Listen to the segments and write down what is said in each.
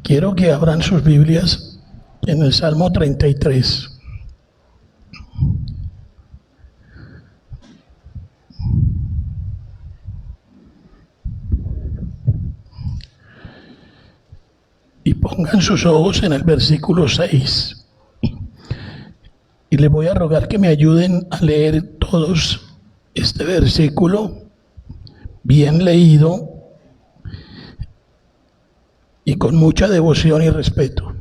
Quiero que abran sus Biblias en el Salmo 33. Y pongan sus ojos en el versículo 6. Y les voy a rogar que me ayuden a leer todos este versículo bien leído y con mucha devoción y respeto.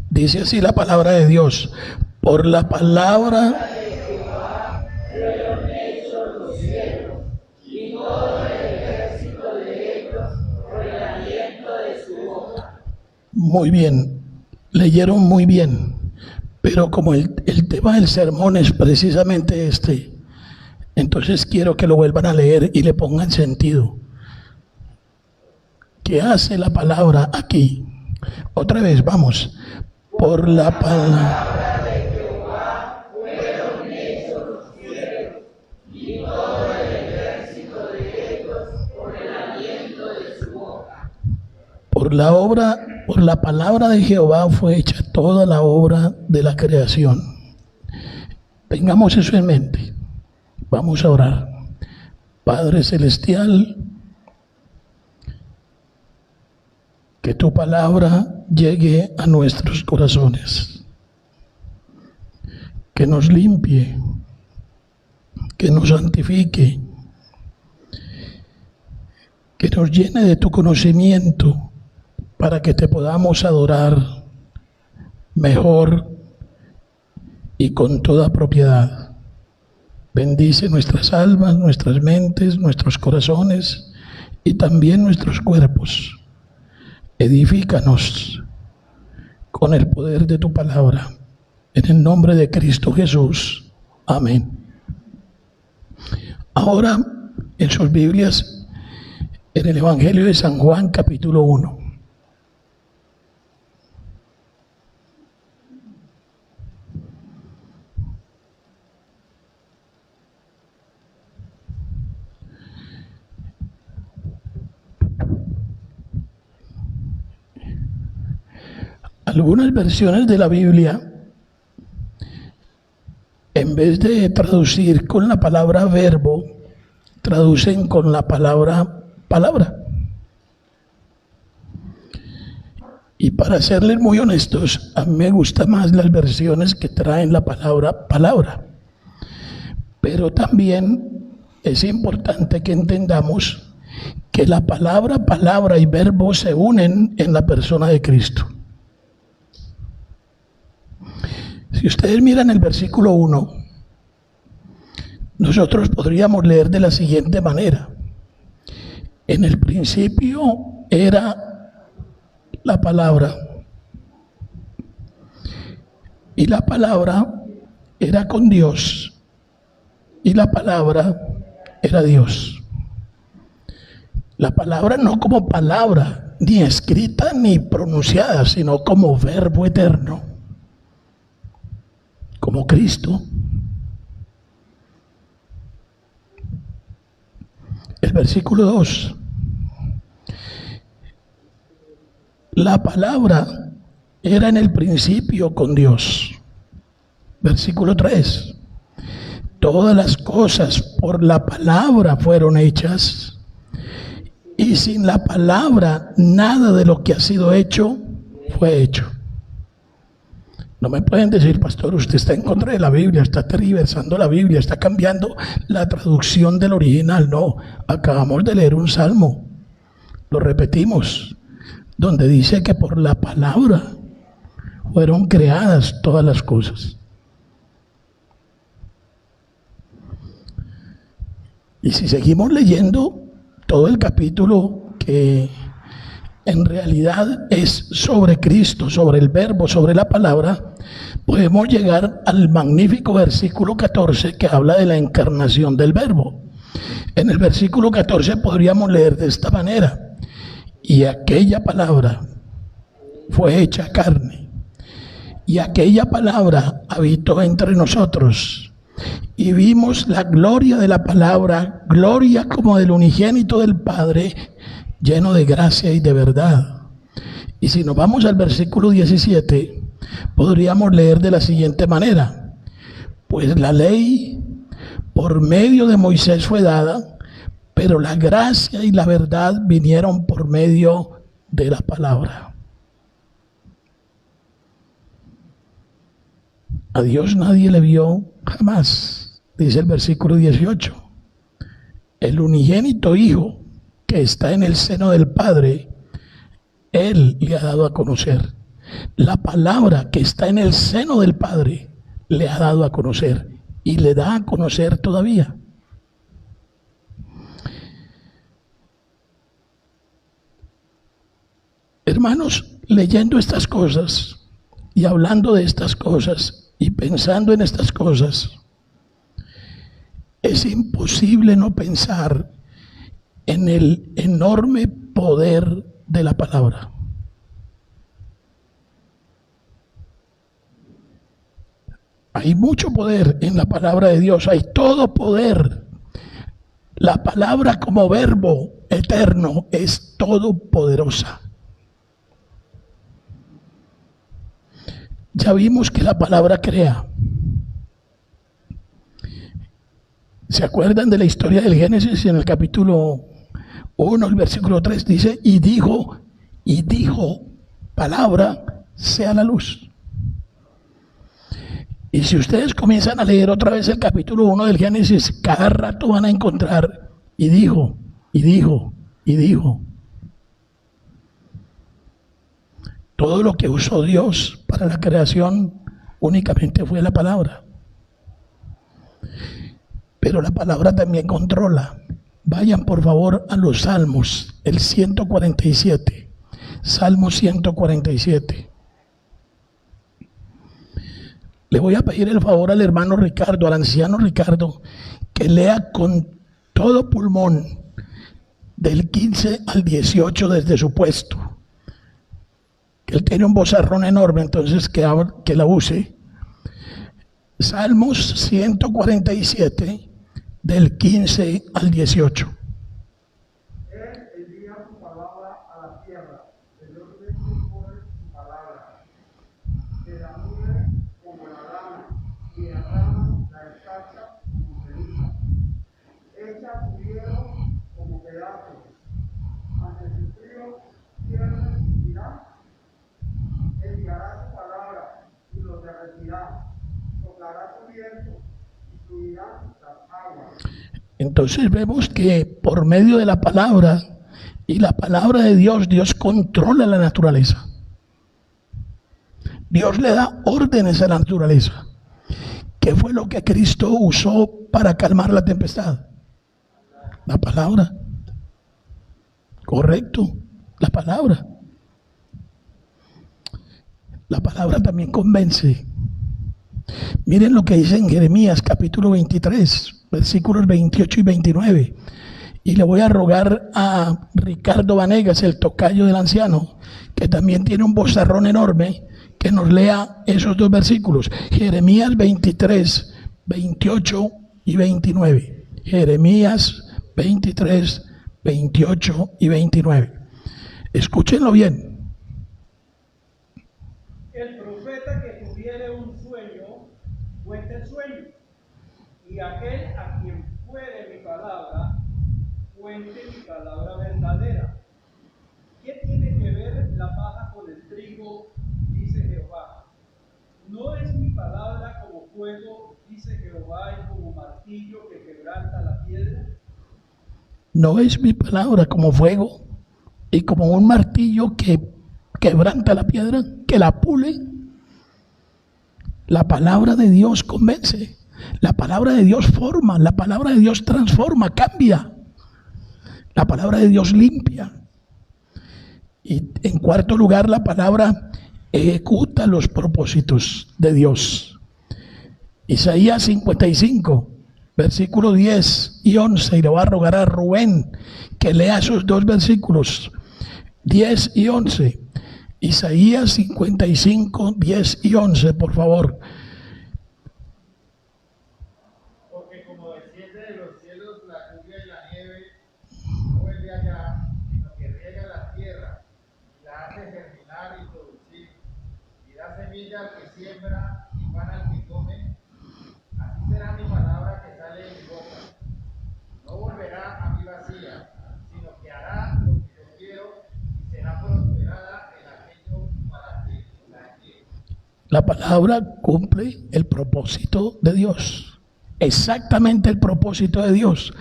Dice así la palabra de Dios: por la palabra de Jehová fueron hechos los cielos, y todo el ejército de ellos por el aliento de su boca. Muy bien, leyeron muy bien, pero como el tema del sermón es precisamente este, entonces quiero que lo vuelvan a leer y le pongan sentido. ¿Qué hace la palabra aquí? Otra vez, vamos. Por la palabra de Jehová fueron hechos los cielos, y todo el ejército de ellos por el aliento de su boca. Por la palabra de Jehová fue hecha toda la obra de la creación. Tengamos eso en mente. Vamos a orar. Padre Celestial, que tu palabra llegue a nuestros corazones, que nos limpie, que nos santifique, que nos llene de tu conocimiento para que te podamos adorar mejor y con toda propiedad. Bendice nuestras almas, nuestras mentes, nuestros corazones y también nuestros cuerpos. Edifícanos con el poder de tu palabra. En el nombre de Cristo Jesús. Amén. Ahora, en sus Biblias, en el Evangelio de San Juan, capítulo 1. Algunas versiones de la Biblia, en vez de traducir con la palabra verbo, traducen con la palabra palabra. Y para serles muy honestos, a mí me gustan más las versiones que traen la palabra palabra. Pero también es importante que entendamos que la palabra palabra y verbo se unen en la persona de Cristo. Si ustedes miran el versículo 1, nosotros podríamos leer de la siguiente manera: en el principio era la palabra, y la palabra era con Dios, y la palabra era Dios. La palabra no como palabra, ni escrita ni pronunciada, sino como verbo eterno, como Cristo. El versículo 2. La palabra era en el principio con Dios. Versículo 3. Todas las cosas por la palabra fueron hechas, y sin la palabra nada de lo que ha sido hecho fue hecho. No me pueden decir: pastor, usted está en contra de la Biblia, está tergiversando la Biblia, está cambiando la traducción del original. No, acabamos de leer un salmo, lo repetimos, donde dice que por la palabra fueron creadas todas las cosas. Y si seguimos leyendo todo el capítulo, que en realidad es sobre Cristo, sobre el verbo, sobre la palabra, podemos llegar al magnífico versículo 14 que habla de la encarnación del verbo. En el versículo 14 podríamos leer de esta manera: y aquella palabra fue hecha carne, y aquella palabra habitó entre nosotros, y vimos la gloria de la palabra, gloria como del unigénito del Padre, lleno de gracia y de verdad. Y si nos vamos al versículo 17, podríamos leer de la siguiente manera: pues la ley por medio de Moisés fue dada, pero la gracia y la verdad vinieron por medio de la palabra. A Dios nadie le vio jamás, dice el versículo 18. El unigénito Hijo que está en el seno del Padre, Él le ha dado a conocer. La palabra que está en el seno del Padre le ha dado a conocer y le da a conocer todavía. Hermanos, leyendo estas cosas y hablando de estas cosas y pensando en estas cosas, es imposible no pensar en el enorme poder de la palabra. Hay mucho poder en la palabra de Dios, hay todo poder. La palabra como verbo eterno es todopoderosa. Ya vimos que la palabra crea. ¿Se acuerdan de la historia del Génesis? En el capítulo 1, el versículo 3 dice, y dijo, palabra, sea la luz. Y si ustedes comienzan a leer otra vez el capítulo 1 del Génesis, cada rato van a encontrar, y dijo. Todo lo que usó Dios para la creación únicamente fue la palabra. Pero la palabra también controla. Vayan por favor a los Salmos, el 147. Salmo 147. Le voy a pedir el favor al hermano Ricardo, al anciano Ricardo, que lea con todo pulmón del 15 al 18 desde su puesto. Que él tiene un vozarrón enorme, entonces que la use. Salmos 147, del 15 al 18. Él envía su palabra a la tierra, velozmente corre su palabra. Se la mueve como la lana, y derrama la escarcha como ceniza. Echa su hielo como pedazos. Ante su frío, tierra irá. Enviará su palabra y los derretirá. Soplará su viento y fluirán las aguas. Entonces vemos que por medio de la palabra y la palabra de Dios, Dios controla la naturaleza. Dios le da órdenes a la naturaleza. ¿Qué fue lo que Cristo usó para calmar la tempestad? La palabra. Correcto, la palabra. La palabra también convence. Miren lo que dice en Jeremías capítulo 23, versículos 28 y 29. Y le voy a rogar a Ricardo Vanegas, el tocayo del anciano, que también tiene un vozarrón enorme, que nos lea esos dos versículos. Jeremías 23, 28 y 29. Jeremías 23, 28 y 29. Escúchenlo bien. El profeta que tuviere un sueño, cuente el sueño, y aquel a quien fuere mi palabra, cuente mi palabra verdadera. ¿Qué tiene que ver la paja con el trigo? Dice Jehová. ¿No es mi palabra como fuego, dice Jehová, y como martillo que quebranta la piedra? ¿No es mi palabra como fuego y como un martillo que quebranta la piedra, que la pule? La palabra de Dios convence. La palabra de Dios forma. La palabra de Dios transforma, cambia. La palabra de Dios limpia. Y en cuarto lugar, la palabra ejecuta los propósitos de Dios. Isaías 55, versículos 10 y 11. Y le voy a rogar a Rubén que lea esos dos versículos, 10 y 11. Isaías 55, 10 y 11, por favor. Porque como desciende de los cielos la lluvia y la nieve, no vuelve allá, sino que riega la tierra, la hace germinar semilla al que siembra y pan al que come, así será mi palabra que sale de mi boca. No volverá a mí vacía, sino que hará lo que yo quiero y será prosperada en aquello para que la envíe. La palabra cumple el propósito de Dios, exactamente el propósito de Dios.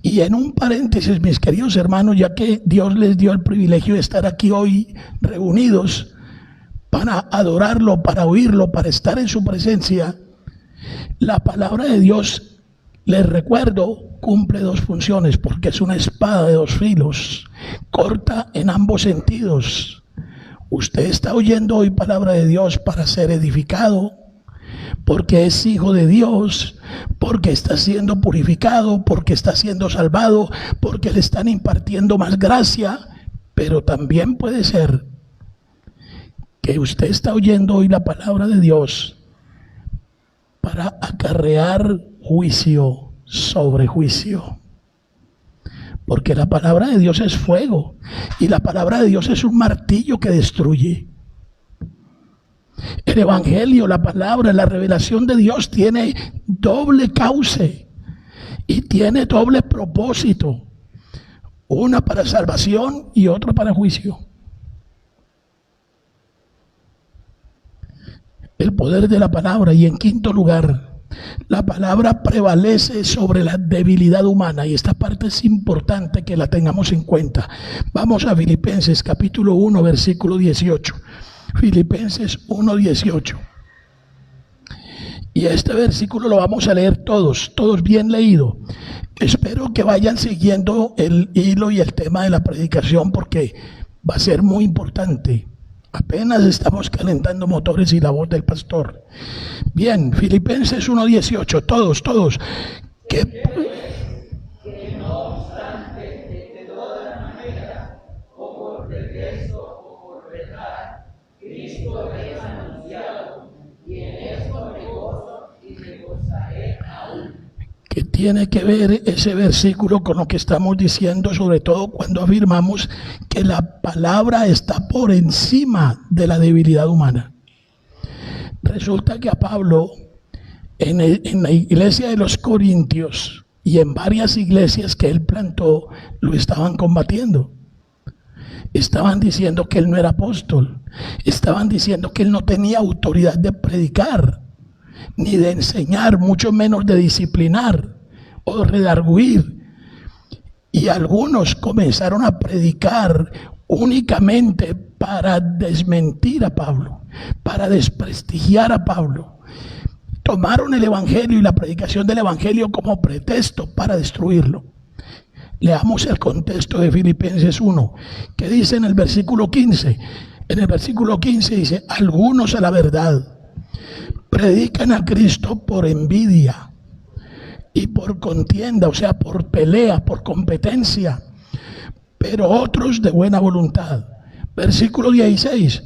Y en un paréntesis, mis queridos hermanos, ya que Dios les dio el privilegio de estar aquí hoy reunidos para adorarlo, para oírlo, para estar en su presencia, la palabra de Dios, les recuerdo, cumple dos funciones, porque es una espada de dos filos, corta en ambos sentidos. Usted está oyendo hoy palabra de Dios para ser edificado, porque es hijo de Dios, porque está siendo purificado, porque está siendo salvado, porque le están impartiendo más gracia, pero también puede ser que usted está oyendo hoy la palabra de Dios para acarrear juicio sobre juicio. Porque la palabra de Dios es fuego y la palabra de Dios es un martillo que destruye. El evangelio, la palabra, la revelación de Dios tiene doble cauce y tiene doble propósito. Una para salvación y otra para juicio. El poder de la palabra. Y en quinto lugar, la palabra prevalece sobre la debilidad humana, y esta parte es importante que la tengamos en cuenta. Vamos a Filipenses capítulo 1 versículo 18. Filipenses 1, 18. Y este versículo lo vamos a leer todos bien leído. Espero que vayan siguiendo el hilo y el tema de la predicación, porque va a ser muy importante. Apenas estamos calentando motores y la voz del pastor. Bien, Filipenses 1:18, todos. Que no obstante, de todas maneras, o por regreso o por retar, Cristo es anunciado, y en esto me gozo y me gozaré aún. ¿Qué tiene que ver ese versículo con lo que estamos diciendo, sobre todo cuando afirmamos que la palabra está por encima de la debilidad humana? Resulta que a Pablo, en la iglesia de los Corintios y en varias iglesias que él plantó, lo estaban combatiendo. Estaban diciendo que él no era apóstol. Estaban diciendo que él no tenía autoridad de predicar, ni de enseñar, mucho menos de disciplinar o redarguir. Y algunos comenzaron a predicar únicamente para desmentir a Pablo, para desprestigiar a Pablo. Tomaron el evangelio y la predicación del evangelio como pretexto para destruirlo. Leamos el contexto de Filipenses 1, que dice en el versículo 15. En el versículo 15 dice: algunos a la verdad predican a Cristo por envidia y por contienda, o sea, por pelea, por competencia, pero otros de buena voluntad. Versículo 16: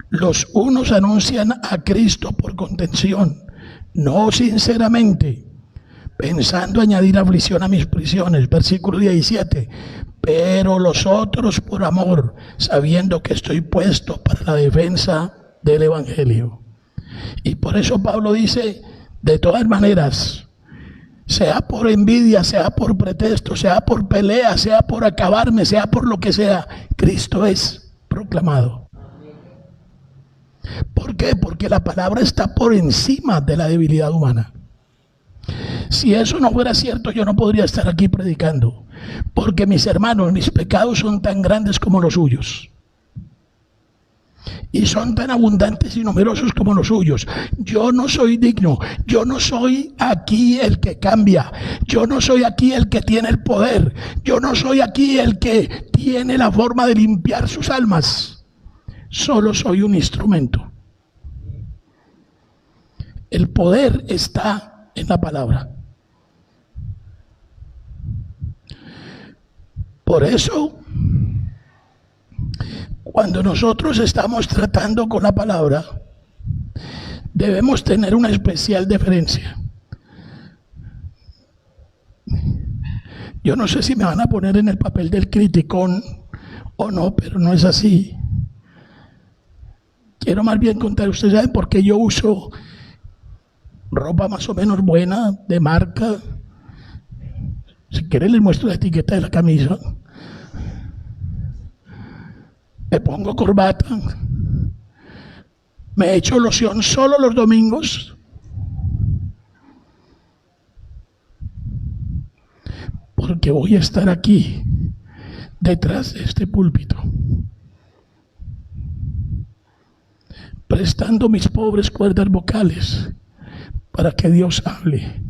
los unos anuncian a Cristo por contención, no sinceramente, pensando añadir aflicción a mis prisiones. Versículo 17: pero los otros por amor, sabiendo que estoy puesto para la defensa del evangelio. Y por eso Pablo dice: de todas maneras, sea por envidia, sea por pretexto, sea por pelea, sea por acabarme, sea por lo que sea, Cristo es proclamado. ¿Por qué? Porque la palabra está por encima de la debilidad humana. Si eso no fuera cierto, yo no podría estar aquí predicando, porque mis hermanos, mis pecados son tan grandes como los suyos, y son tan abundantes y numerosos como los suyos. Yo no soy digno, yo no soy aquí el que cambia, yo no soy aquí el que tiene el poder, yo no soy aquí el que tiene la forma de limpiar sus almas. Solo soy un instrumento. El poder está en la palabra. Por eso, cuando nosotros estamos tratando con la palabra, debemos tener una especial deferencia. Yo no sé si me van a poner en el papel del criticón o no, pero no es así. quiero más bien contar, ustedes saben por qué yo uso ropa más o menos buena, de marca. Si quieren les muestro la etiqueta de la camisa. Me pongo corbata. Me echo loción solo los domingos. Porque voy a estar aquí, detrás de este púlpito, prestando mis pobres cuerdas vocales para que Dios hable.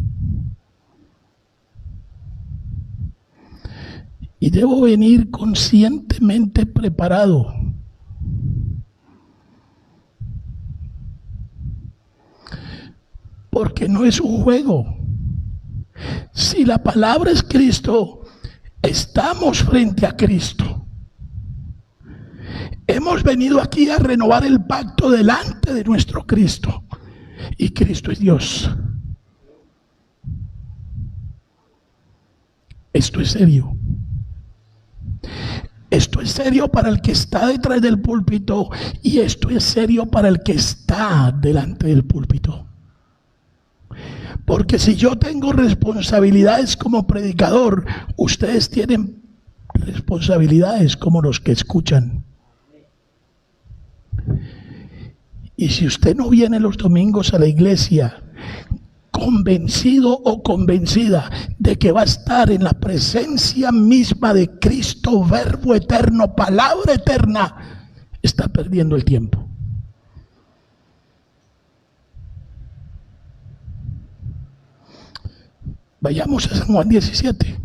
Y debo venir conscientemente preparado. Porque no es un juego. Si la palabra es Cristo, estamos frente a Cristo. Hemos venido aquí a renovar el pacto delante de nuestro Cristo. Y Cristo es Dios. Esto es serio. Esto es serio para el que está detrás del púlpito y esto es serio para el que está delante del púlpito. Porque si yo tengo responsabilidades como predicador, ustedes tienen responsabilidades como los que escuchan. Y si usted no viene los domingos a la iglesia convencido o convencida de que va a estar en la presencia misma de Cristo, verbo eterno, palabra eterna, está perdiendo el tiempo. Vayamos a San Juan 17.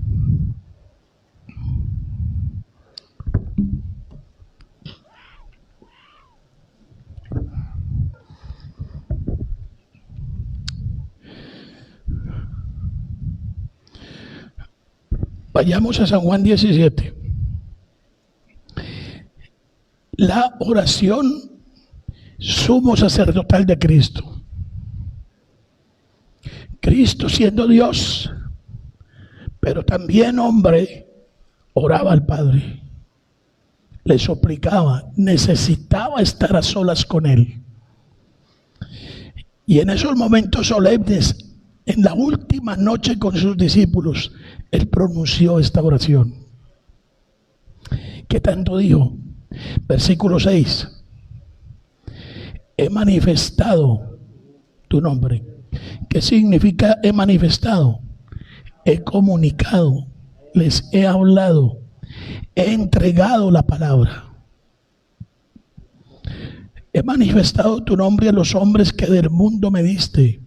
Vayamos a San Juan 17. La oración sumo sacerdotal de Cristo. Cristo siendo Dios, pero también hombre, oraba al Padre. Le suplicaba, necesitaba estar a solas con Él. Y en esos momentos solemnes, en la última noche con sus discípulos, Él pronunció esta oración. ¿Qué tanto dijo? Versículo 6. He manifestado tu nombre. ¿Qué significa he manifestado? He comunicado, les he hablado, he entregado la palabra. He manifestado tu nombre a los hombres que del mundo me diste.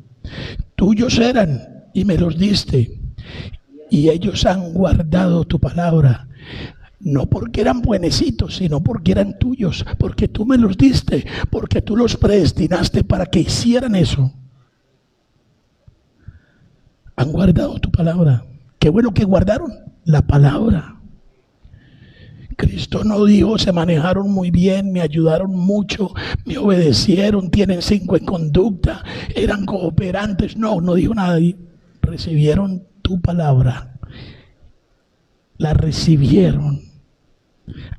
Tuyos eran y me los diste. Y ellos han guardado tu palabra. No porque eran buenecitos, sino porque eran tuyos. Porque tú me los diste. Porque tú los predestinaste para que hicieran eso. Han guardado tu palabra. Qué bueno que guardaron la palabra. Cristo no dijo, se manejaron muy bien, me ayudaron mucho, me obedecieron, tienen 5 en conducta, eran cooperantes. No, no dijo nada. Recibieron tu palabra. La recibieron.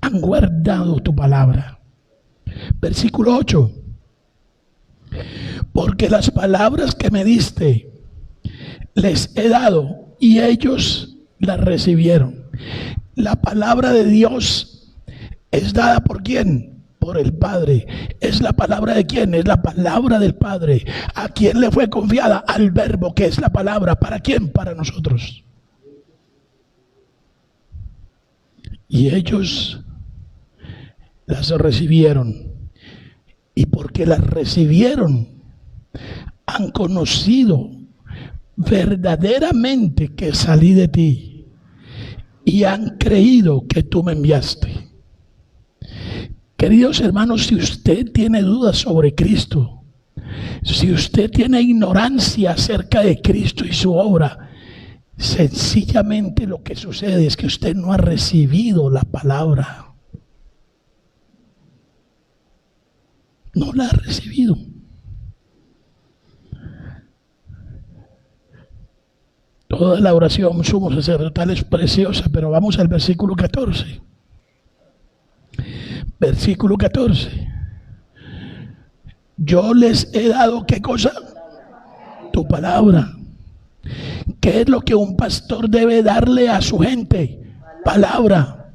Han guardado tu palabra. Versículo 8. Porque las palabras que me diste les he dado y ellos las recibieron. La palabra de Dios es dada ¿por quién? Por el Padre. ¿Es la palabra de quién? Es la palabra del Padre. ¿A quién le fue confiada? Al Verbo, que es la palabra. ¿Para quién? Para nosotros. Y ellos las recibieron. Y porque las recibieron, han conocido verdaderamente que salí de ti. Y han creído que tú me enviaste. Queridos hermanos, si usted tiene dudas sobre Cristo, si usted tiene ignorancia acerca de Cristo y su obra, sencillamente lo que sucede es que usted no ha recibido la palabra. No la ha recibido. Toda la oración sumo sacerdotal es preciosa, pero vamos al versículo 14. Versículo 14. yo les he dado, ¿qué cosa? Tu palabra. ¿Qué es lo que un pastor debe darle a su gente? Palabra.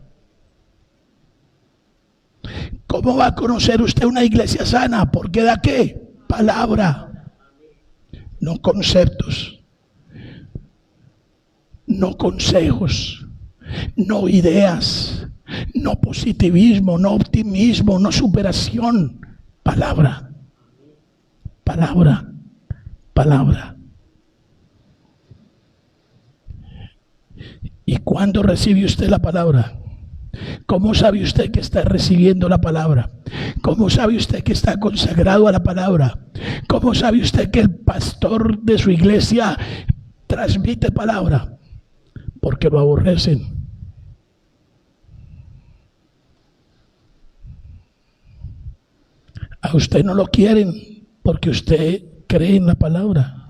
¿Cómo va a conocer usted una iglesia sana? ¿Por qué da qué? Palabra. No conceptos, no consejos, no ideas, no positivismo, no optimismo, no superación. Palabra, palabra, palabra. ¿Y cuándo recibe usted la palabra? ¿Cómo sabe usted que está recibiendo la palabra? ¿Cómo sabe usted que está consagrado a la palabra? ¿Cómo sabe usted que el pastor de su iglesia transmite palabra? Porque lo aborrecen. A usted no lo quieren porque usted cree en la palabra.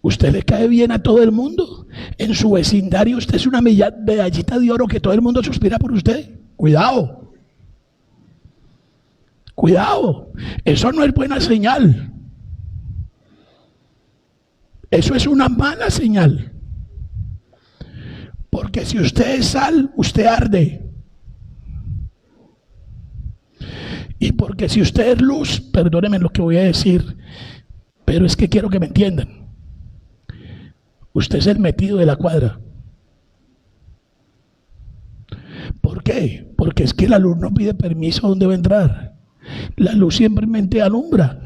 Usted le cae bien a todo el mundo. En su vecindario usted es una medallita de oro que todo el mundo suspira por usted. Cuidado. Cuidado. Eso no es buena señal. Eso es una mala señal. Porque si usted es sal, usted arde. Y porque si usted es luz, perdónenme lo que voy a decir, pero es que quiero que me entiendan. Usted es el metido de la cuadra. ¿Por qué? Porque es que la luz no pide permiso a dónde va a entrar. La luz simplemente alumbra.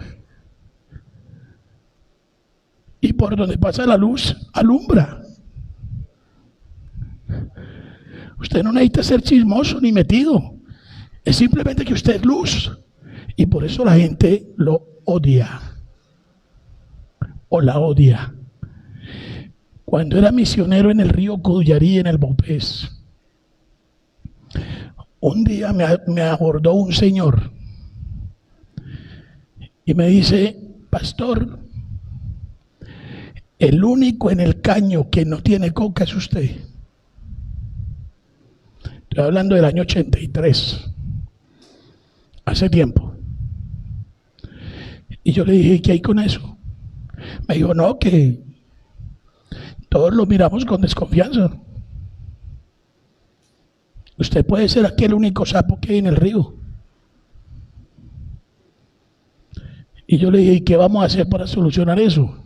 Y por donde pasa la luz, alumbra. Usted no necesita ser chismoso ni metido. Es simplemente que usted es luz. Y por eso la gente lo odia. O la odia. Cuando era misionero en el río Cuyarí, en el Bopés, un día me abordó un señor y me dice: pastor, el único en el caño que no tiene coca es usted. Estoy hablando del año 83, hace tiempo. Y yo le dije: ¿qué hay con eso? Me dijo: no, que todos lo miramos con desconfianza. Usted puede ser aquel único sapo que hay en el río. Y yo le dije: ¿y qué vamos a hacer para solucionar eso?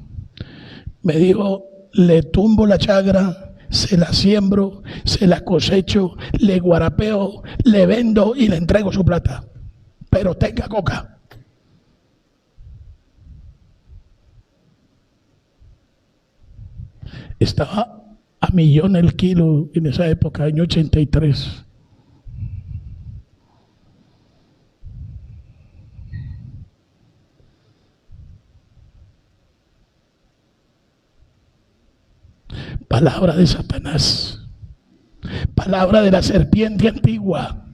Me dijo: le tumbo la chagra, se la siembro, se la cosecho, le guarapeo, le vendo y le entrego su plata. Pero tenga coca. Estaba a $1.000.000 el kilo en esa época, año 83. Palabra de Satanás. Palabra de la serpiente antigua.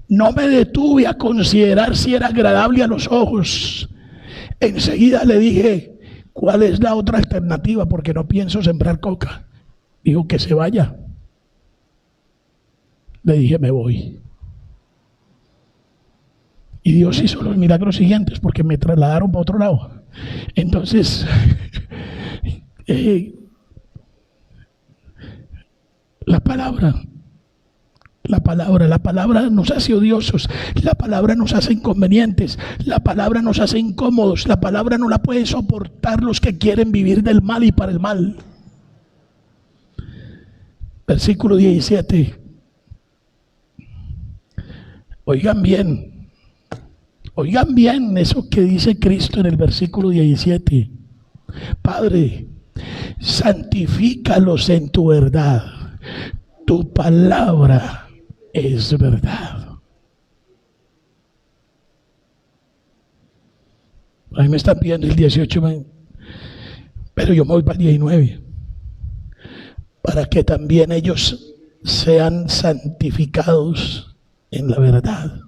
No me detuve a considerar si era agradable a los ojos. Enseguida le dije: ¿cuál es la otra alternativa? Porque no pienso sembrar coca. Dijo: que se vaya. Le dije: me voy. Y Dios hizo los milagros siguientes porque me trasladaron para otro lado. Entonces, la palabra nos hace odiosos, la palabra nos hace inconvenientes, la palabra nos hace incómodos, la palabra no la pueden soportar los que quieren vivir del mal y para el mal. Versículo 17. Oigan bien eso que dice Cristo en el versículo 17. Padre, santifícalos en tu verdad. Tu palabra es verdad. A mí me están pidiendo el 18, pero yo me voy para el 19. Para que también ellos sean santificados en la verdad.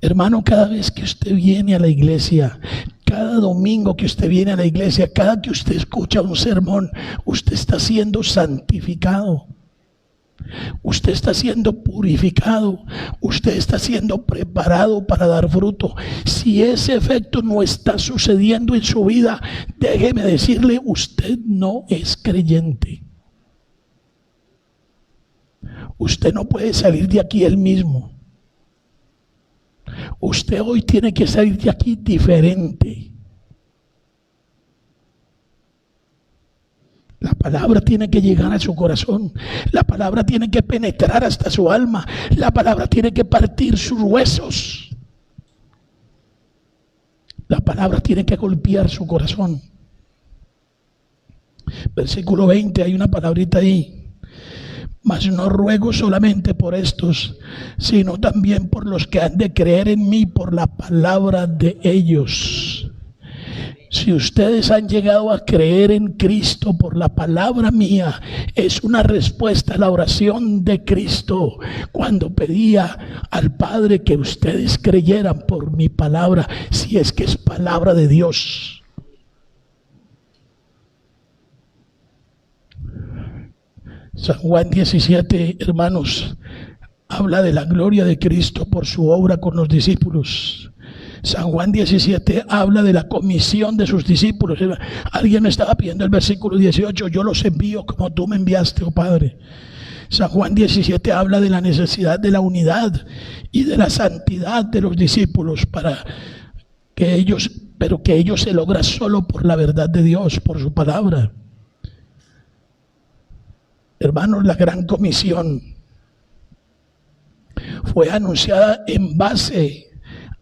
Hermano, cada vez que usted viene a la iglesia, cada domingo que usted viene a la iglesia, cada que usted escucha un sermón, usted está siendo santificado. Usted está siendo purificado, usted está siendo preparado para dar fruto. Si ese efecto no está sucediendo en su vida, déjeme decirle, usted no es creyente. Usted no puede salir de aquí él mismo. Usted hoy tiene que salir de aquí diferente. La palabra tiene que llegar a su corazón. La palabra tiene que penetrar hasta su alma. La palabra tiene que partir sus huesos. La palabra tiene que golpear su corazón. Versículo 20, hay una palabrita ahí. Mas no ruego solamente por estos, sino también por los que han de creer en mí por la palabra de ellos. Si ustedes han llegado a creer en Cristo por la palabra mía, es una respuesta a la oración de Cristo cuando pedía al Padre que ustedes creyeran por mi palabra, si es que es palabra de Dios. San Juan 17, hermanos, habla de la gloria de Cristo por su obra con los discípulos. San Juan 17 habla de la comisión de sus discípulos. Alguien me estaba pidiendo el versículo 18, yo los envío como tú me enviaste, oh Padre. San Juan 17 habla de la necesidad de la unidad y de la santidad de los discípulos para que ellos, pero que ellos se logra solo por la verdad de Dios, por su palabra. Hermanos, la gran comisión fue anunciada en base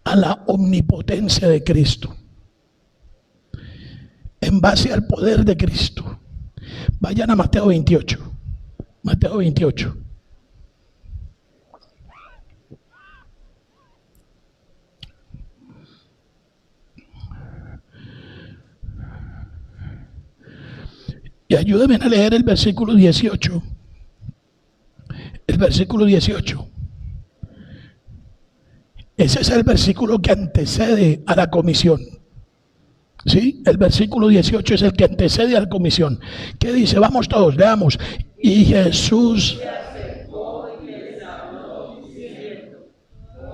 a la omnipotencia de Cristo, en base al poder de Cristo. Vayan a Mateo 28. Mateo 28. Y ayúdenme a leer el versículo 18. El versículo 18. Ese es el versículo que antecede a la comisión. ¿Sí? El versículo 18 es el que antecede a la comisión. ¿Qué dice? Vamos todos, leamos. Y Jesús acercó y les habló, diciendo: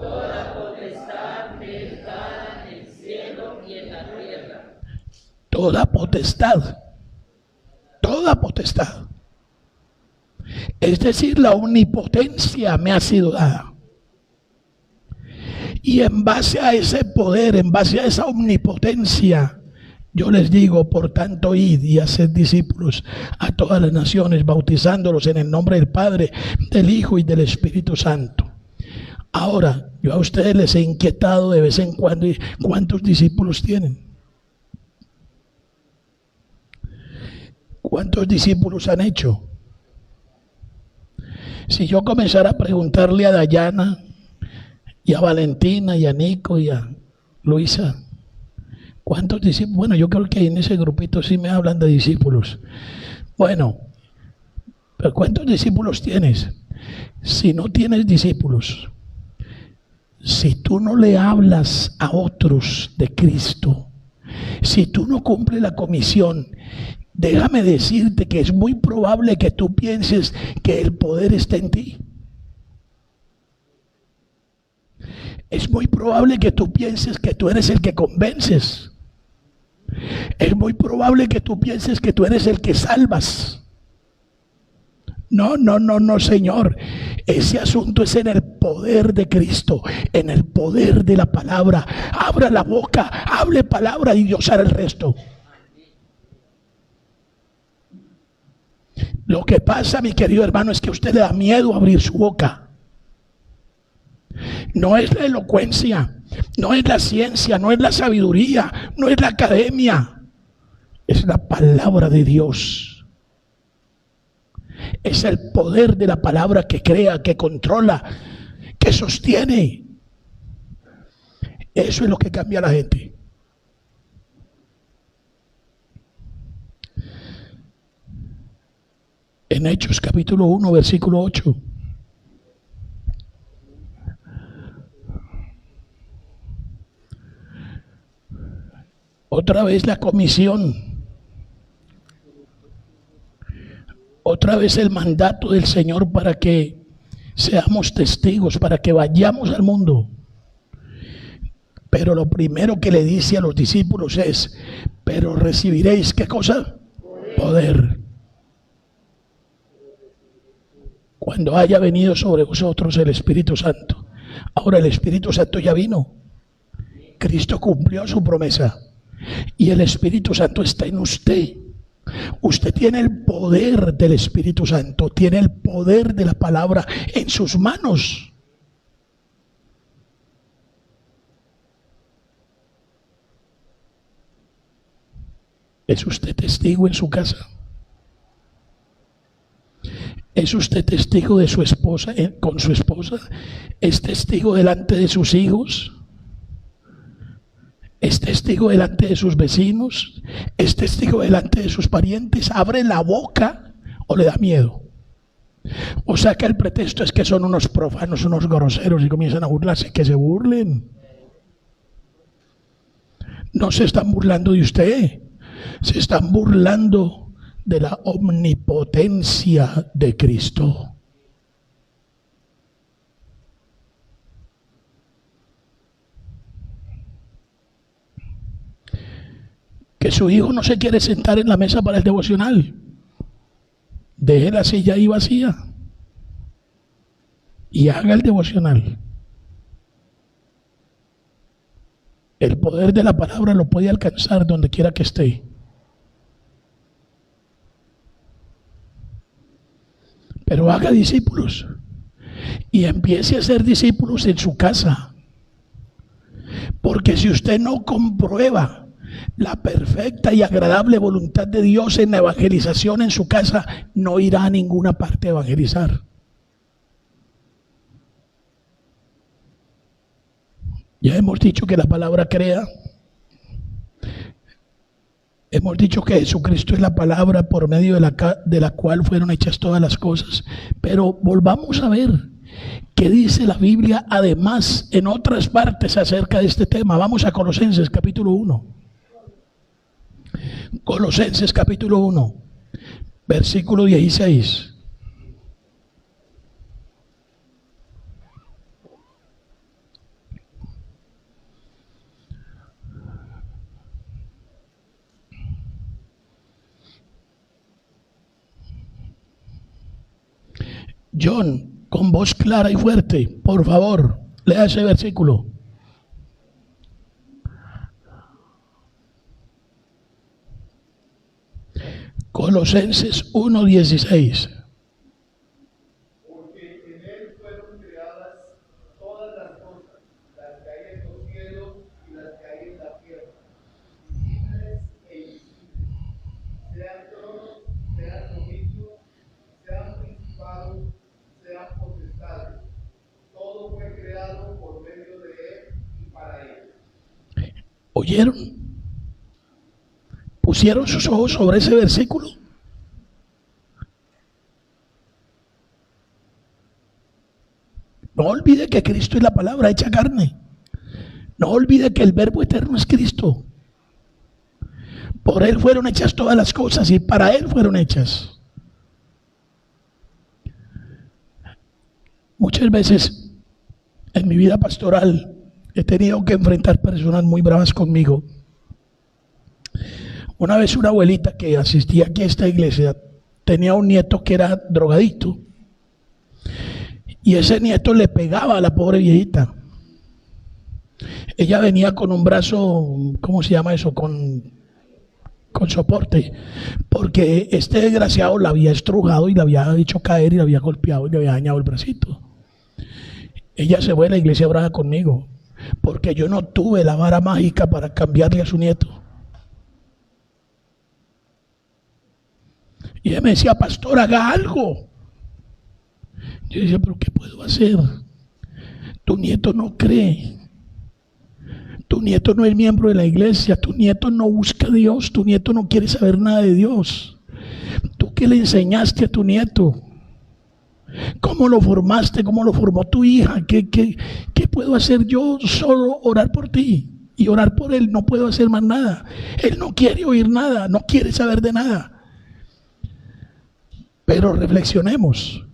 toda potestad me es dada en el cielo y en la tierra. Toda potestad. Toda potestad. Es decir, la omnipotencia me ha sido dada. Y en base a ese poder, en base a esa omnipotencia, yo les digo, por tanto, id y haced discípulos a todas las naciones, bautizándolos en el nombre del Padre, del Hijo y del Espíritu Santo. Ahora, yo a ustedes les he inquietado de vez en cuando, ¿cuántos discípulos tienen? ¿Cuántos discípulos han hecho? Si yo comenzara a preguntarle a Dayana, y a Valentina, y a Nico, y a Luisa, ¿cuántos discípulos? Bueno, yo creo que en ese grupito sí me hablan de discípulos. Bueno, pero ¿cuántos discípulos tienes? Si no tienes discípulos, si tú no le hablas a otros de Cristo, si tú no cumples la comisión, déjame decirte que es muy probable que tú pienses que el poder está en ti. Es muy probable que tú pienses que tú eres el que convences. Es muy probable que tú pienses que tú eres el que salvas. No, Señor. Ese asunto es en el poder de Cristo, en el poder de la palabra. Abra la boca, hable palabra y Dios hará el resto. Lo que pasa, mi querido hermano, es que a usted le da miedo abrir su boca. No es la elocuencia, no es la ciencia, no es la sabiduría, no es la academia. Es la palabra de Dios. Es el poder de la palabra que crea, que controla, que sostiene. Eso es lo que cambia a la gente. En Hechos capítulo 1, versículo 8. Otra vez la comisión. otra vez el mandato del Señor para que seamos testigos, para que vayamos al mundo. Pero lo primero que le dice a los discípulos es, pero recibiréis, ¿qué cosa? Poder. Cuando haya venido sobre vosotros el Espíritu Santo. Ahora el Espíritu Santo ya vino. Cristo cumplió su promesa. Y el Espíritu Santo está en usted. Usted tiene el poder del Espíritu Santo. Tiene el poder de la palabra en sus manos. ¿Es usted testigo en su casa? ¿Es usted testigo de su esposa, con su esposa? ¿Es testigo delante de sus hijos? ¿Es testigo delante de sus vecinos? ¿Es testigo delante de sus parientes? ¿Abre la boca o le da miedo? O sea que el pretexto es que son unos profanos, unos groseros y comienzan a burlarse. Que se burlen. No se están burlando de usted. Se están burlando de la omnipotencia de Cristo. Que su hijo no se quiere sentar en la mesa para el devocional. Deje la silla ahí vacía y haga el devocional. El poder de la palabra lo puede alcanzar donde quiera que esté. Pero haga discípulos y empiece a ser discípulos en su casa. Porque si usted no comprueba la perfecta y agradable voluntad de Dios en la evangelización en su casa, no irá a ninguna parte a evangelizar. Ya hemos dicho que la palabra crea. Hemos dicho que Jesucristo es la palabra por medio de la cual fueron hechas todas las cosas. Pero volvamos a ver qué dice la Biblia además en otras partes acerca de este tema. Vamos a Colosenses capítulo 1. Colosenses capítulo 1, versículo 16. John, con voz clara y fuerte, por favor, lea ese versículo. Colosenses 1:16. Porque en él fueron creadas todas las cosas, las que hay en los cielos y las que hay en la tierra, visibles e invisibles, sean tronos, sean dominios, sean principados, sean potestades. Todo fue creado por medio de él y para él. ¿Oyeron? ¿Pusieron sus ojos sobre ese versículo? No olvide que Cristo es la palabra hecha carne. No olvide que el verbo eterno es Cristo. Por él fueron hechas todas las cosas y para él fueron hechas. Muchas veces en mi vida pastoral he tenido que enfrentar personas muy bravas conmigo. Una vez una abuelita que asistía aquí a esta iglesia tenía un nieto que era drogadicto y ese nieto le pegaba a la pobre viejita. Ella venía con un brazo, ¿cómo se llama eso? Con soporte, porque este desgraciado la había estrujado y la había hecho caer y la había golpeado y le había dañado el bracito. Ella se fue a la iglesia brava conmigo porque yo no tuve la vara mágica para cambiarle a su nieto. Y ella me decía, pastor, haga algo. Yo decía, pero ¿qué puedo hacer? Tu nieto no cree. Tu nieto no es miembro de la iglesia. Tu nieto no busca a Dios. Tu nieto no quiere saber nada de Dios. ¿Tú qué le enseñaste a tu nieto? ¿Cómo lo formaste? ¿Cómo lo formó tu hija? ¿Qué puedo hacer yo? Solo orar por ti y orar por él. No puedo hacer más nada. Él no quiere oír nada. No quiere saber de nada. Pero reflexionemos.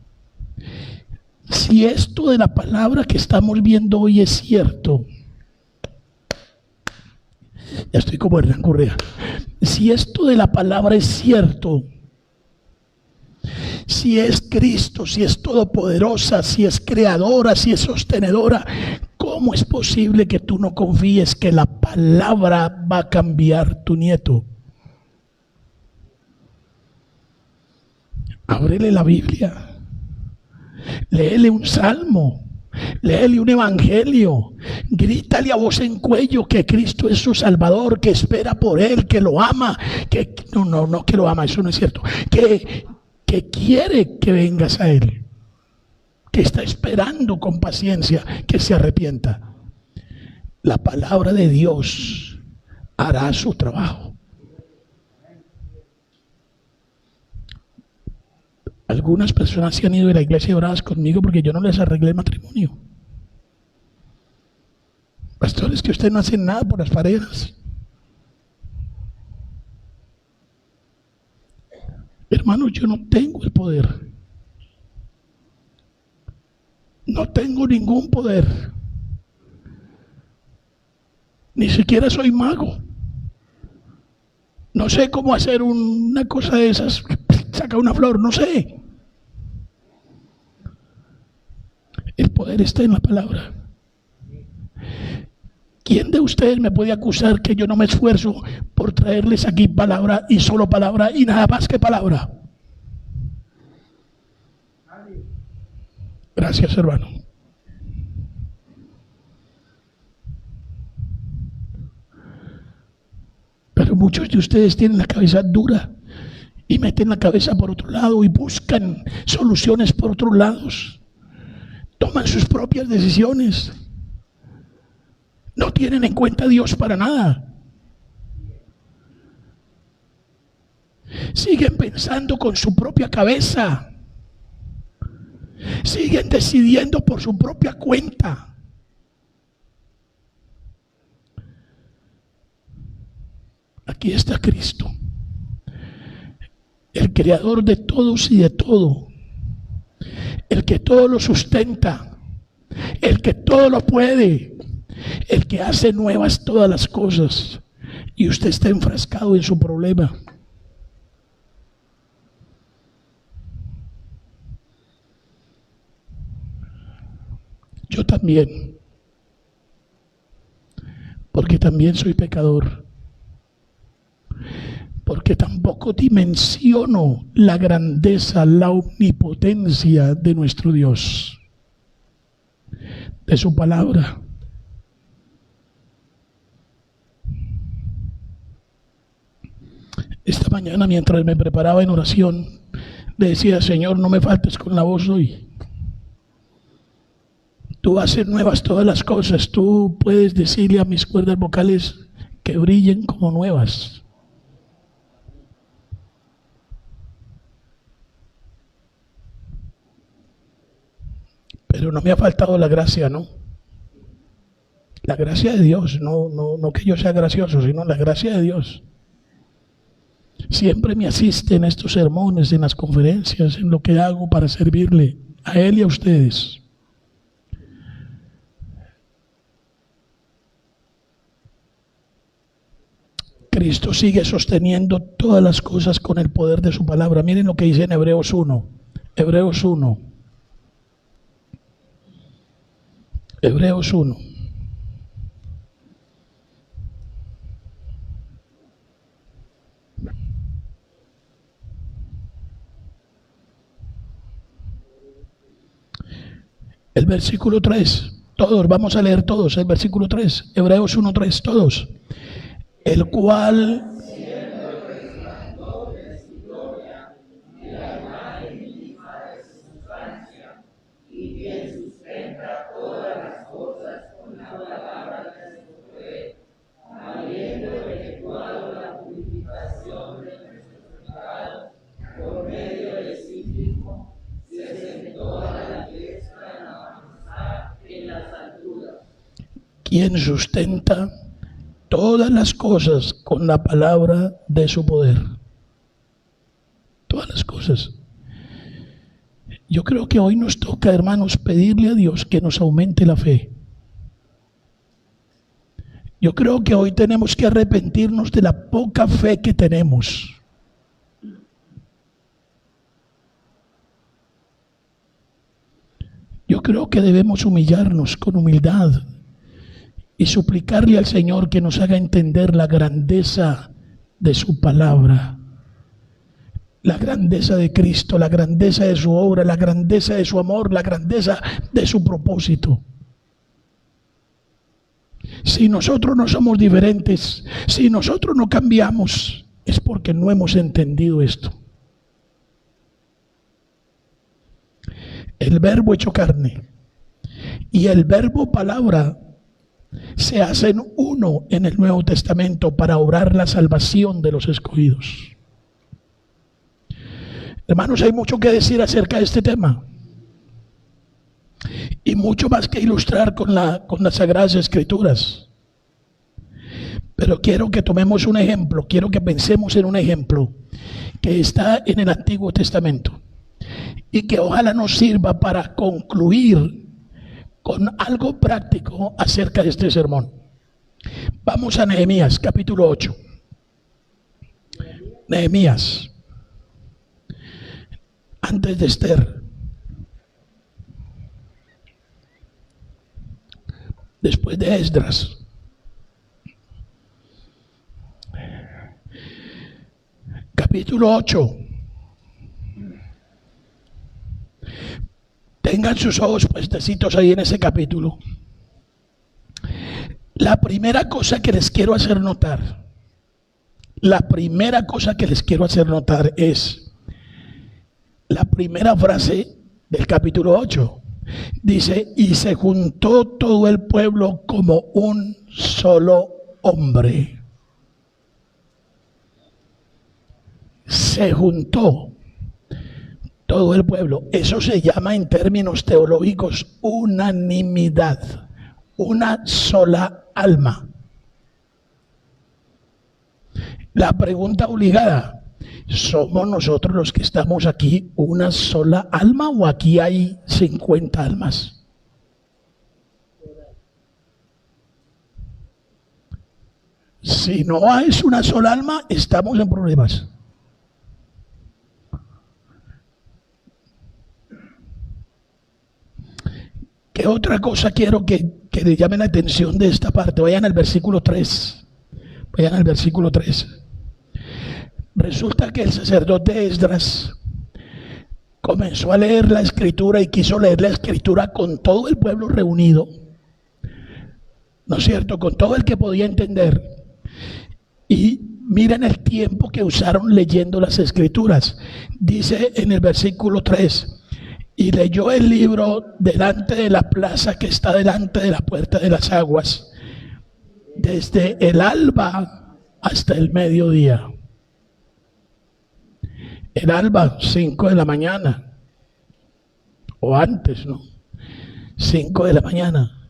Si esto de la palabra que estamos viendo hoy es cierto, ya estoy como Hernán Correa. Si esto de la palabra es cierto, si es Cristo, si es todopoderosa, si es creadora, si es sostenedora, ¿cómo es posible que tú no confíes que la palabra va a cambiar tu nieto? Ábrele la Biblia. Léele un salmo, léele un evangelio, grítale a voz en cuello que Cristo es su Salvador, que espera por él, que lo ama, que no que lo ama, eso no es cierto, que quiere que vengas a él, que está esperando con paciencia que se arrepienta. La palabra de Dios hará su trabajo. Algunas personas se han ido de la iglesia oradas conmigo porque yo no les arreglé el matrimonio. Pastores, que ustedes no hacen nada por las parejas. Hermanos, yo no tengo el poder. No tengo ningún poder. Ni siquiera soy mago. No sé cómo hacer una cosa de esas. Saca una flor, no sé. El poder está en la palabra. ¿Quién de ustedes me puede acusar que yo no me esfuerzo por traerles aquí palabra y solo palabra y nada más que palabra? Gracias, hermano. Pero muchos de ustedes tienen la cabeza dura y meten la cabeza por otro lado y buscan soluciones por otros lados. Toman sus propias decisiones. No tienen en cuenta a Dios para nada. Siguen pensando con su propia cabeza. Siguen decidiendo por su propia cuenta. Aquí está Cristo, el creador de todos y de todo, el que todo lo sustenta, el que todo lo puede, el que hace nuevas todas las cosas, y usted está enfrascado en su problema. Yo también, porque también soy pecador, porque tampoco dimensiono la grandeza, la omnipotencia de nuestro Dios, de su palabra. Esta mañana, mientras me preparaba en oración, le decía: Señor, no me faltes con la voz hoy. Tú haces nuevas todas las cosas. Tú puedes decirle a mis cuerdas vocales que brillen como nuevas. Pero no me ha faltado la gracia, ¿no? La gracia de Dios, no que yo sea gracioso, sino la gracia de Dios. Siempre me asiste en estos sermones, en las conferencias, en lo que hago para servirle a Él y a ustedes. Cristo sigue sosteniendo todas las cosas con el poder de su palabra. Miren lo que dice en Hebreos 1. Hebreos 1. Hebreos 1. El versículo 3. Todos, vamos a leer todos el versículo 3. Hebreos 1:3, todos. El cual quien sustenta todas las cosas con la palabra de su poder. Todas las cosas. Yo creo que hoy nos toca, hermanos, pedirle a Dios que nos aumente la fe. Yo creo que hoy tenemos que arrepentirnos de la poca fe que tenemos. Yo creo que debemos humillarnos con humildad y suplicarle al Señor que nos haga entender la grandeza de su palabra, la grandeza de Cristo, la grandeza de su obra, la grandeza de su amor, la grandeza de su propósito. Si nosotros no somos diferentes, si nosotros no cambiamos, es porque no hemos entendido esto. El verbo hecho carne y el verbo palabra se hacen uno en el Nuevo Testamento para obrar la salvación de los escogidos. Hermanos, hay mucho que decir acerca de este tema y mucho más que ilustrar con las Sagradas Escrituras. Pero quiero que tomemos un ejemplo, quiero que pensemos en un ejemplo que está en el Antiguo Testamento y que ojalá nos sirva para concluir con algo práctico acerca de este sermón. Vamos a Nehemías, capítulo 8. Nehemías, antes de Esther, después de Esdras. Capítulo 8. Tengan sus ojos puestecitos ahí en ese capítulo. La primera cosa que les quiero hacer notar, es la primera frase del capítulo 8. Dice, y se juntó todo el pueblo como un solo hombre. Se juntó todo el pueblo. Eso se llama en términos teológicos unanimidad, una sola alma. La pregunta obligada, ¿somos nosotros los que estamos aquí una sola alma o aquí hay 50 almas? Si no es una sola alma, estamos en problemas. ¿Qué otra cosa quiero que le llame la atención de esta parte? Vayan al versículo 3. Vayan al versículo 3. Resulta que el sacerdote Esdras comenzó a leer la escritura y quiso leer la escritura con todo el pueblo reunido. ¿No es cierto? Con todo el que podía entender. Y miren el tiempo que usaron leyendo las escrituras. Dice en el versículo 3. Y leyó el libro delante de la plaza que está delante de la puerta de las aguas, desde el alba hasta el mediodía. El alba, 5 de la mañana, o antes, ¿no? 5 de la mañana,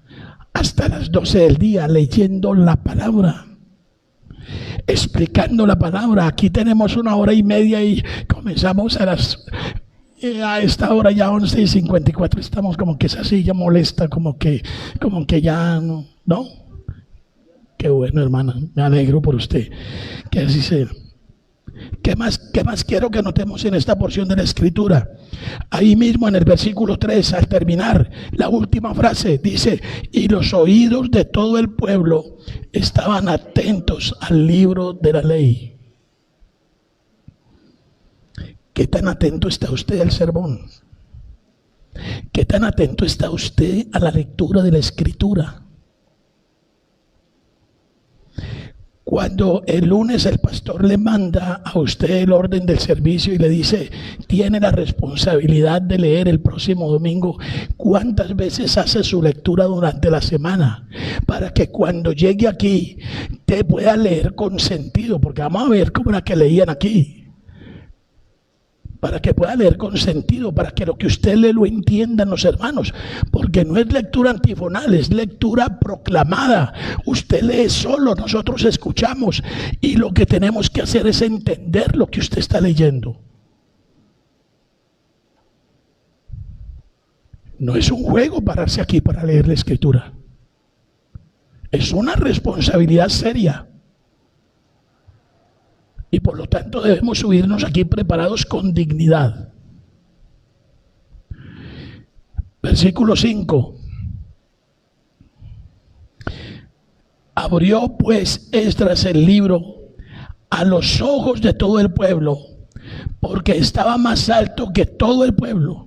hasta las 12 del día, leyendo la palabra, explicando la palabra. Aquí tenemos 1 hora y media y comenzamos a esta hora ya 11:54, estamos como que esa silla molesta, como que ya no. Qué bueno, hermana, me alegro por usted, que así sea. ¿Qué más quiero que notemos en esta porción de la escritura? Ahí mismo en el versículo 3, al terminar, la última frase dice, y los oídos de todo el pueblo estaban atentos al libro de la ley. ¿Qué tan atento está usted al sermón? ¿Qué tan atento está usted a la lectura de la escritura? Cuando el lunes el pastor le manda a usted el orden del servicio y le dice, tiene la responsabilidad de leer el próximo domingo, ¿cuántas veces hace su lectura durante la semana? Para que cuando llegue aquí te pueda leer con sentido, porque vamos a ver cómo era que leían aquí. Para que pueda leer con sentido, para que lo que usted lee lo entiendan los hermanos, porque no es lectura antifonal, es lectura proclamada. Usted lee solo, nosotros escuchamos, y lo que tenemos que hacer es entender lo que usted está leyendo. No es un juego pararse aquí para leer la Escritura. Es una responsabilidad seria. Y por lo tanto debemos subirnos aquí preparados con dignidad. Versículo 5. Abrió pues Esdras el libro a los ojos de todo el pueblo, porque estaba más alto que todo el pueblo.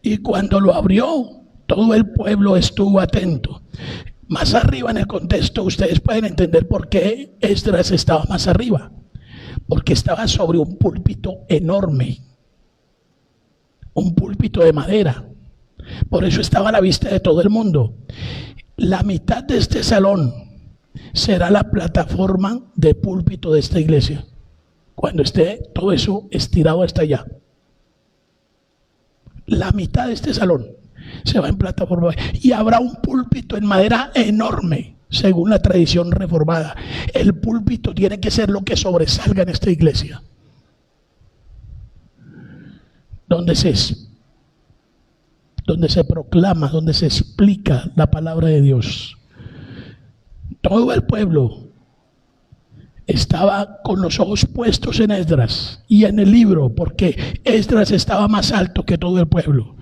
Y cuando lo abrió, todo el pueblo estuvo atento. Más arriba en el contexto ustedes pueden entender por qué Esdras estaba más arriba. Porque estaba sobre un púlpito enorme. Un púlpito de madera. Por eso estaba a la vista de todo el mundo. La mitad de este salón será la plataforma de púlpito de esta iglesia. Cuando esté todo eso estirado hasta allá. La mitad de este salón se va en plataforma. Y habrá un púlpito en madera enorme, según la tradición reformada. El púlpito tiene que ser lo que sobresalga en esta iglesia. Donde se proclama, donde se explica la palabra de Dios. Todo el pueblo estaba con los ojos puestos en Esdras y en el libro, porque Esdras estaba más alto que todo el pueblo.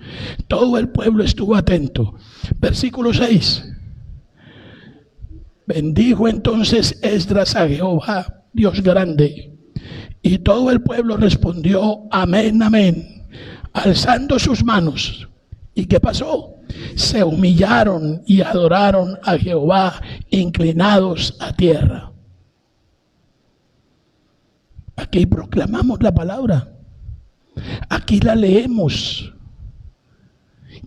Todo el pueblo estuvo atento. Versículo 6. Bendijo entonces Esdras a Jehová, Dios grande, y todo el pueblo respondió amén, amén, alzando sus manos. ¿Y qué pasó? Se humillaron y adoraron a Jehová, inclinados a tierra. Aquí proclamamos la palabra. Aquí la leemos.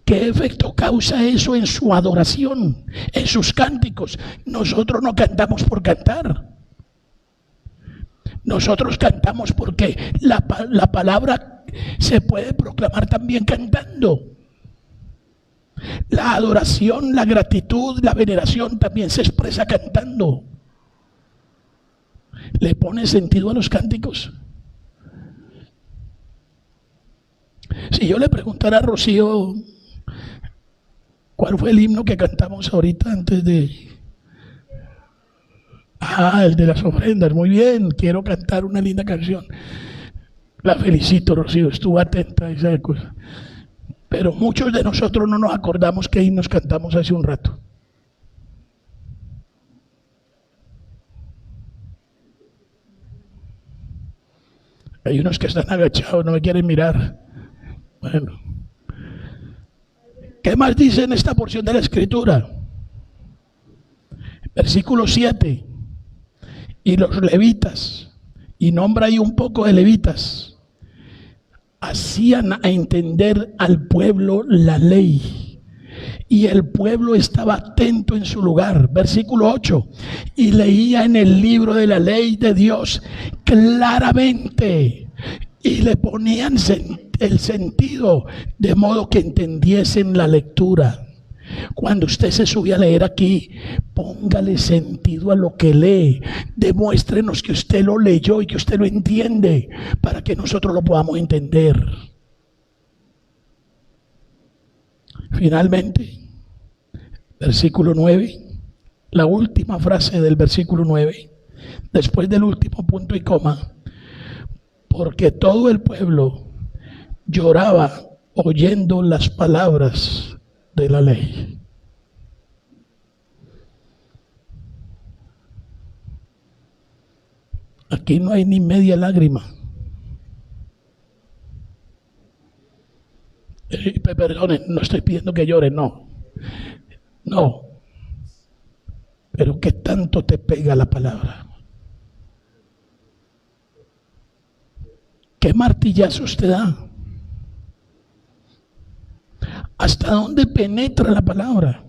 ¿Qué efecto causa eso en su adoración, en sus cánticos? Nosotros no cantamos por cantar. Nosotros cantamos porque la palabra se puede proclamar también cantando. La adoración, la gratitud, la veneración también se expresa cantando. ¿Le pone sentido a los cánticos? Si yo le preguntara a Rocío ¿cuál fue el himno que cantamos ahorita antes de...? El de las ofrendas. Muy bien, quiero cantar una linda canción. La felicito, Rocío, estuvo atenta a esa cosa. Pero muchos de nosotros no nos acordamos qué himnos cantamos hace un rato. Hay unos que están agachados, no me quieren mirar. Bueno. ¿Qué más dice en esta porción de la Escritura? Versículo 7. Y los levitas, y nombra ahí un poco de levitas, hacían a entender al pueblo la ley. Y el pueblo estaba atento en su lugar. Versículo 8. Y leía en el libro de la ley de Dios claramente. Y le ponían el sentido de modo que entendiesen la lectura. Cuando usted se sube a leer aquí, póngale sentido a lo que lee. Demuéstrenos que usted lo leyó y que usted lo entiende para que nosotros lo podamos entender. Finalmente, versículo 9, la última frase del versículo 9, después del último punto y coma, porque todo el pueblo lloraba oyendo las palabras de la ley. Aquí no hay ni media lágrima. Perdonen, no estoy pidiendo que lloren, no. No. Pero ¿qué tanto te pega la palabra? ¿Qué martillazos te da? ¿Hasta dónde penetra la palabra?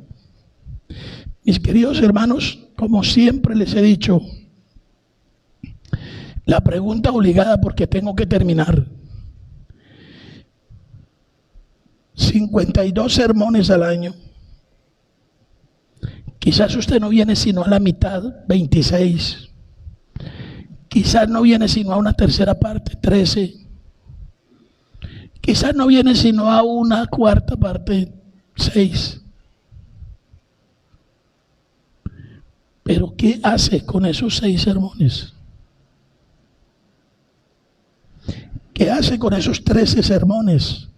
Mis queridos hermanos, como siempre les he dicho, la pregunta obligada, porque tengo que terminar. 52 sermones al año. Quizás usted no viene sino a la mitad, 26. Quizás no viene sino a una tercera parte, 13. Quizás no viene sino a una cuarta parte, 6. Pero ¿qué hace con esos 6 sermones? ¿Qué hace con esos 13 sermones?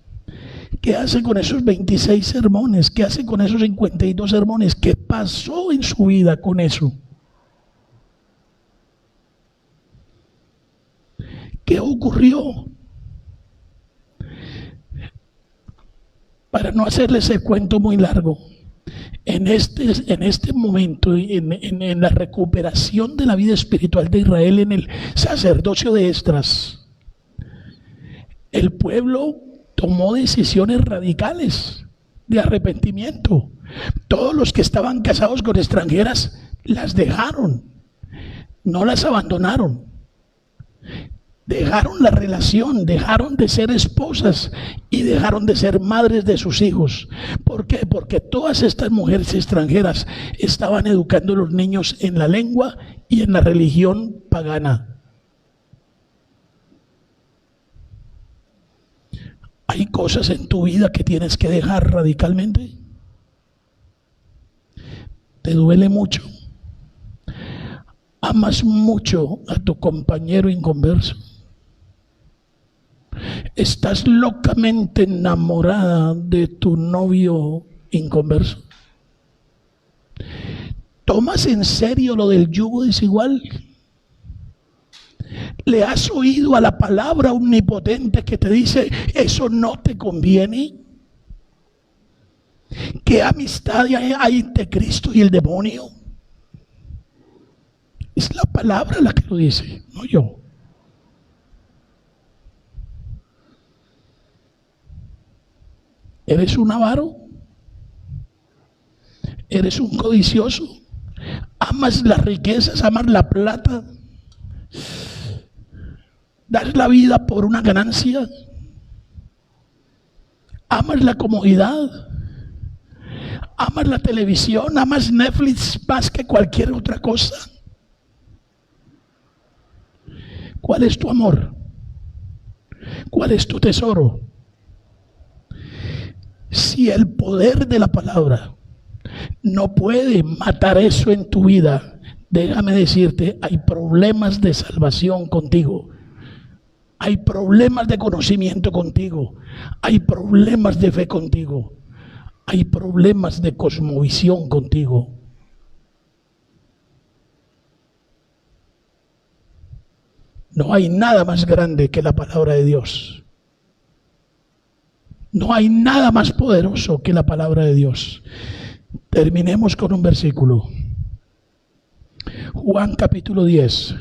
¿Qué hace con esos 26 sermones? ¿Qué hace con esos 52 sermones? ¿Qué pasó en su vida con eso? ¿Qué ocurrió? Para no hacerles el cuento muy largo, en este momento, en la recuperación de la vida espiritual de Israel, en el sacerdocio de Esdras, el pueblo tomó decisiones radicales de arrepentimiento. Todos los que estaban casados con extranjeras las dejaron, no las abandonaron. Dejaron la relación, dejaron de ser esposas y dejaron de ser madres de sus hijos. ¿Por qué? Porque todas estas mujeres extranjeras estaban educando a los niños en la lengua y en la religión pagana. ¿Hay cosas en tu vida que tienes que dejar radicalmente? ¿Te duele mucho? ¿Amas mucho a tu compañero inconverso? ¿Estás locamente enamorada de tu novio inconverso? ¿Tomas en serio lo del yugo desigual? ¿Le has oído a la palabra omnipotente que te dice eso no te conviene? ¿Qué amistad hay entre Cristo y el demonio? Es la palabra la que lo dice, no yo. ¿Eres un avaro? ¿Eres un codicioso? ¿Amas las riquezas? ¿Amas la plata? ¿Das la vida por una ganancia? ¿Amas la comodidad? ¿Amas la televisión? ¿Amas Netflix más que cualquier otra cosa? ¿Cuál es tu amor? ¿Cuál es tu tesoro? Si el poder de la palabra no puede matar eso en tu vida, déjame decirte, hay problemas de salvación contigo. Hay problemas de conocimiento contigo. Hay problemas de fe contigo. Hay problemas de cosmovisión contigo. No hay nada más grande que la palabra de Dios. No hay nada más poderoso que la palabra de Dios. Terminemos con un versículo. Juan capítulo 10.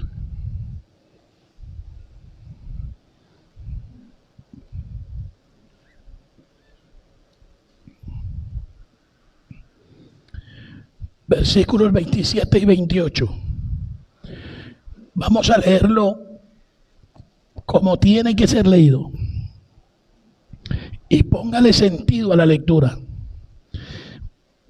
Versículos 27 y 28. Vamos a leerlo como tiene que ser leído. Y póngale sentido a la lectura.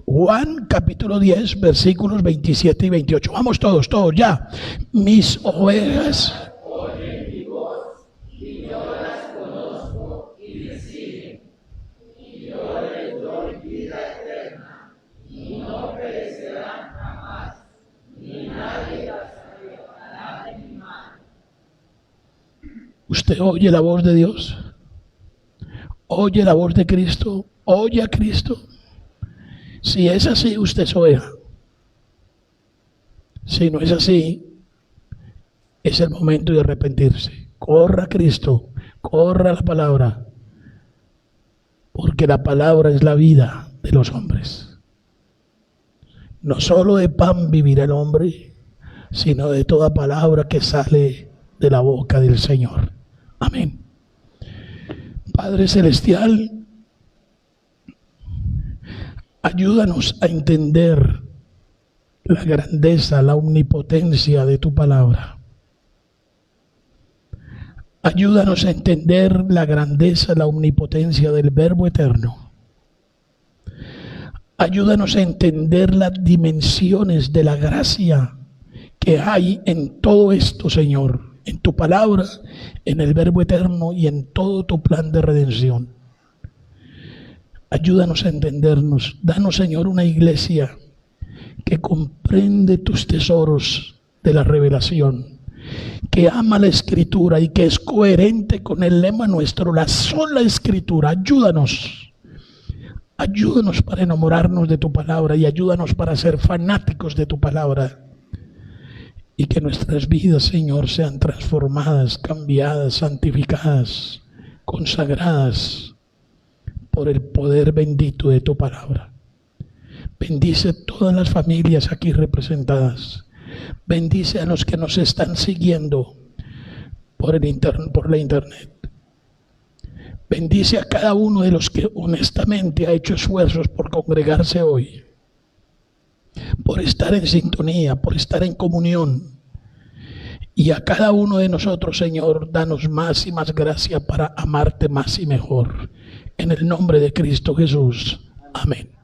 Juan capítulo 10, versículos 27 y 28. Vamos todos ya. Mis ovejas oyen mi voz, y yo las conozco y me siguen. Y yo les doy vida eterna, y no perecerán jamás, ni nadie las arrebatará de mi mano. ¿Usted oye la voz de Dios? ¿Oye la voz de Cristo? ¿Oye a Cristo? Si es así, usted es oveja. Si no es así, es el momento de arrepentirse. Corra a Cristo, corra a la palabra, porque la palabra es la vida de los hombres. No solo de pan vivirá el hombre, sino de toda palabra que sale de la boca del Señor. Amén. Padre Celestial, ayúdanos a entender la grandeza, la omnipotencia de tu palabra. Ayúdanos a entender la grandeza, la omnipotencia del Verbo eterno. Ayúdanos a entender las dimensiones de la gracia que hay en todo esto, Señor, en tu palabra, en el Verbo eterno y en todo tu plan de redención. Ayúdanos a entendernos. Danos, Señor, una iglesia que comprende tus tesoros de la revelación, que ama la Escritura y que es coherente con el lema nuestro, la sola Escritura. Ayúdanos para enamorarnos de tu palabra y ayúdanos para ser fanáticos de tu palabra. Y que nuestras vidas, Señor, sean transformadas, cambiadas, santificadas, consagradas por el poder bendito de tu palabra. Bendice todas las familias aquí representadas. Bendice a los que nos están siguiendo por la internet. Bendice a cada uno de los que honestamente ha hecho esfuerzos por congregarse hoy, por estar en sintonía, por estar en comunión. Y a cada uno de nosotros, Señor, danos más y más gracia para amarte más y mejor. En el nombre de Cristo Jesús. Amén.